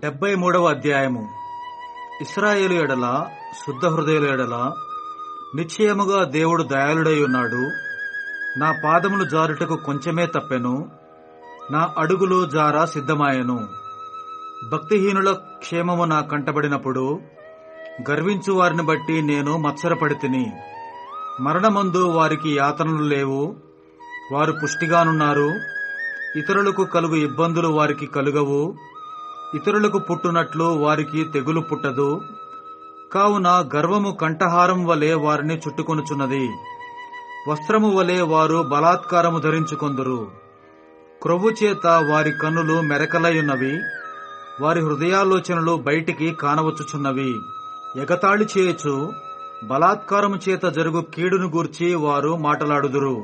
73వ అధ్యాయము. ఇశ్రాయేలు ఎడల శుద్ధ హృదయుల ఎడల నిశ్చయముగా దేవుడు దయాళుడై ఉన్నాడు. నా పాదములు జారుటకు కొంచెమే తప్పెను, నా అడుగులు జార సిద్ధమాయెను. భక్తిహీనుల క్షేమము నా కంటబడినప్పుడు గర్వించు వారిని బట్టి నేను మత్సరపడితిని. మరణమందు వారికి యాతనలు లేవు, వారు పుష్టిగానున్నారు. ఇతరులకు కలుగు ఇబ్బందులు వారికి కలుగవు, ఇతరులకు పుట్టునట్లు వారికి తెగులు పుట్టదు. కావున గర్వము కంఠహారం వలె వారిని చుట్టుకొనుచున్నది, వస్త్రము వలె వారు బలాత్కారము ధరించుకొందురు. క్రొవ్వు చేత వారి కన్నులు మెరకలయున్నవి, వారి హృదయాలోచనలు బయటికి కానవచ్చుచున్నవి. ఎగతాళి చేయుచు బలాత్కారము చేత జరుగు కీడును గూర్చి వారు మాటలాడుదురు,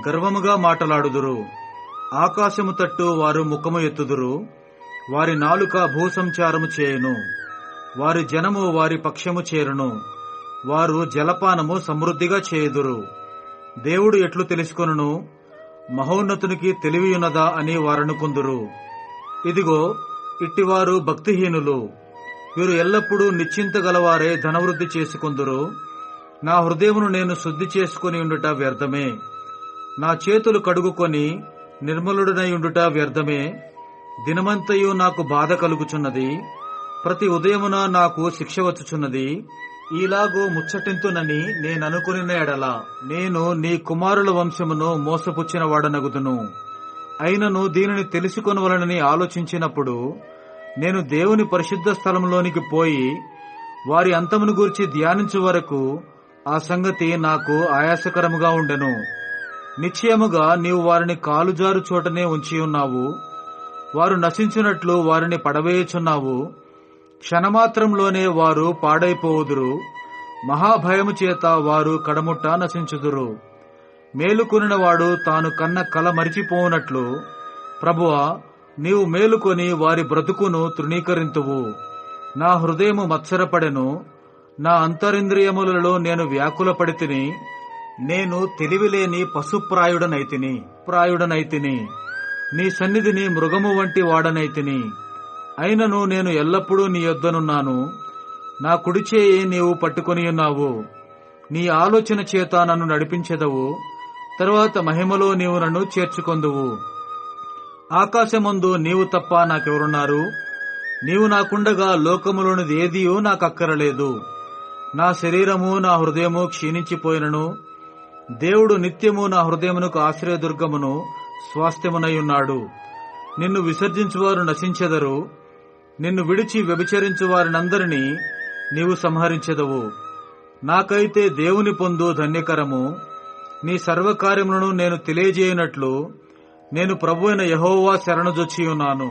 గర్వముగా మాటలాడుదురు. ఆకాశము తట్టు వారు ముఖము ఎత్తుదురు, వారి నాలుక భూసంచారము చేయును. వారి జనము వారి పక్షము చేరును, వారు జలపానము సమృద్ధిగా చేయుదురు. దేవుడు ఎట్లు తెలుసుకొనును, మహోన్నతునికి తెలివియున్నదా అని వారనుకుందురు. ఇదిగో, ఇట్టివారు భక్తిహీనులు, వీరు ఎల్లప్పుడూ నిశ్చింతగలవారే ధనవృద్ధి చేసుకొందురు. నా హృదయమును నేను శుద్ధి చేసుకుని ఉండుట వ్యర్థమే, నా చేతులు కడుగుకొని నిర్మలుడనై ఉండుట వ్యర్థమే. దినమంతయు నాకు బాధ కలుగుచున్నది, ప్రతి ఉదయమున నాకు శిక్ష వచ్చుచున్నది. ఈలాగూ ముచ్చటింతునని నేననుకుని ఎడల నేను నీ కుమారుల వంశమును మోసపుచ్చిన వాడనగుదును. అయినను దీనిని తెలుసుకొనవలనని ఆలోచించినప్పుడు నేను దేవుని పరిశుద్ధ స్థలంలోనికి పోయి వారి అంతమును గూర్చి ధ్యానించు వరకు ఆ సంగతి నాకు ఆయాసకరముగా ఉండెను. నిశ్చయముగా నీవు వారిని కాలుజారు చోటనే ఉంచియున్నావు, వారు నశించున్నట్లు వారిని పడవేయుచున్నావు. క్షణమాత్రంలోనే వారు పాడైపోవుదురు, మహాభయము చేత వారు కడముట్ట నశించుదురు. మేలుకొనినవాడు తాను కన్న కల మరిచిపోవునట్లు ప్రభువా, నీవు మేలుకొని వారి బ్రతుకును తృణీకరింతువు. నా హృదయము మత్సరపడెను, నా అంతరింద్రియములలో నేను వ్యాకులపడితిని. నేను తెలివిలేని పశుప్రాయుడనైతిని, నీ సన్నిధిని మృగము వంటి వాడనైతిని. అయినను నేను ఎల్లప్పుడూ నీ యొద్దనున్నాను, నా కుడిచేయి నీవు పట్టుకొనియున్నావు. నీ ఆలోచన చేత నన్ను నడిపించెదవు, తరువాత మహిమలో నీవు నన్ను చేర్చుకొందువు. ఆకాశమందు నీవు తప్ప నాకెవరున్నారు? నీవు నాకుండగా లోకములోనిది ఏదియూ నాకక్కరలేదు. నా శరీరము నా హృదయము క్షీణించిపోయినను దేవుడు నిత్యము నా హృదయమునకు ఆశ్రయదుర్గమును స్వాస్థ్యమునయ్యున్నాడు. నిన్ను విసర్జించువారు నశించెదరు, నిన్ను విడిచి వ్యభిచరించు వారినందరినీ నీవు సంహరించెదవు. నాకైతే దేవుని పొందు ధన్యకరము. నీ సర్వకార్యములను నేను తెలియజేయునట్లు నేను ప్రభువైన యెహోవా శరణుజొచ్చియున్నాను.